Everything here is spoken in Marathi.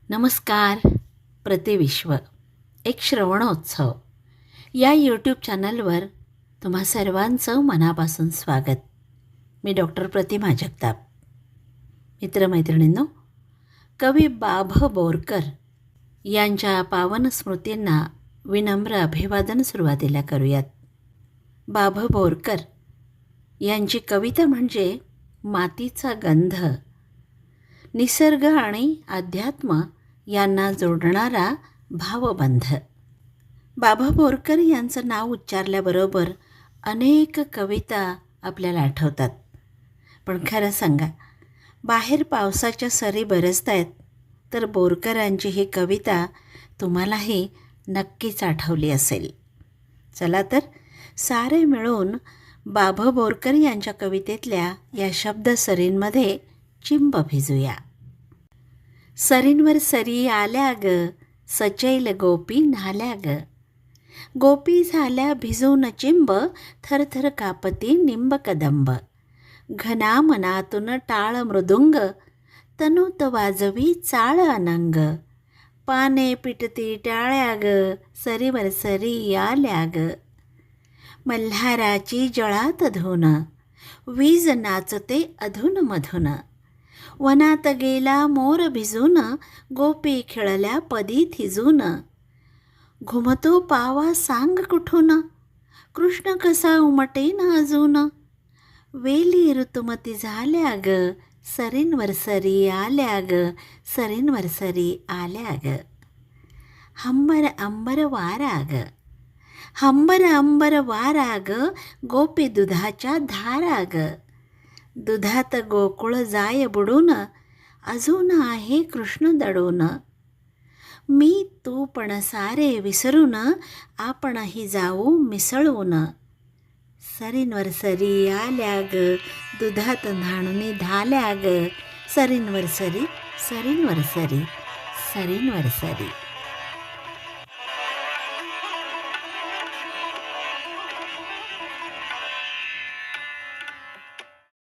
नमस्कार. प्रतिविश्व एक श्रवणोत्सव या यूट्यूब चॅनलवर तुम्हा सर्वांचं मनापासून स्वागत. मी डॉक्टर प्रतिमा जगताप. मित्रमैत्रिणींनो, कवी बाभ बोरकर यांच्या पावन स्मृतींना विनम्र अभिवादन सुरुवातीला करूयात. बाभ बोरकर यांची कविता म्हणजे मातीचा गंध, निसर्ग आणि अध्यात्म यांना जोडणारा भावबंध. बाभा बोरकर यांचं नाव उच्चारल्याबरोबर अनेक कविता आपल्याला आठवतात. पण खरं सांगा, बाहेर पावसाच्या सरी बरसत आहेत, तर बोरकरांची ही कविता तुम्हालाही नक्कीच आठवली असेल. चला तर सारे मिळून बाभा बोरकर यांच्या कवितेतल्या या शब्दसरींमध्ये चिंब भिजूया. सरींवर सरी आल्या ग, सचैल गोपी न्हाल्या ग. गोपी झाल्या भिजून चिंब, थरथर कापती निंब कदंब. घना मनातून टाळ मृदुंग, तनूत वाजवी चाळ अनंग. पाने पिटती टाळ्या ग, सरीवर सरी आल्या ग. मल्हाराची जळात धून, वीज नाचते अधून मधून. वनात गेला मोर भिजून, गोपी खेळल्या पदी थिजून. घुमतो पावा सांग कुठून, कृष्ण कसा उमटेन अजून. वेली ऋतुमती झाल्या ग, सरींवर सरी आल्या ग, सरींवर सरी आल्या ग. हंबर अंबर वारा ग, हंबर अंबर वारा ग. गोपी दुधाच्या धारा ग. दुधात गोकुळ जाय बुडून, अजून आहे कृष्ण दडून. मी तू पण सारे विसरून, आपणही जाऊ मिसळून. सरींवर सरी आल्या ग, दुधात न्हाणुनी धाल्या ग. सरींवर सरी, सरींवर सरी, सरींवर सरी.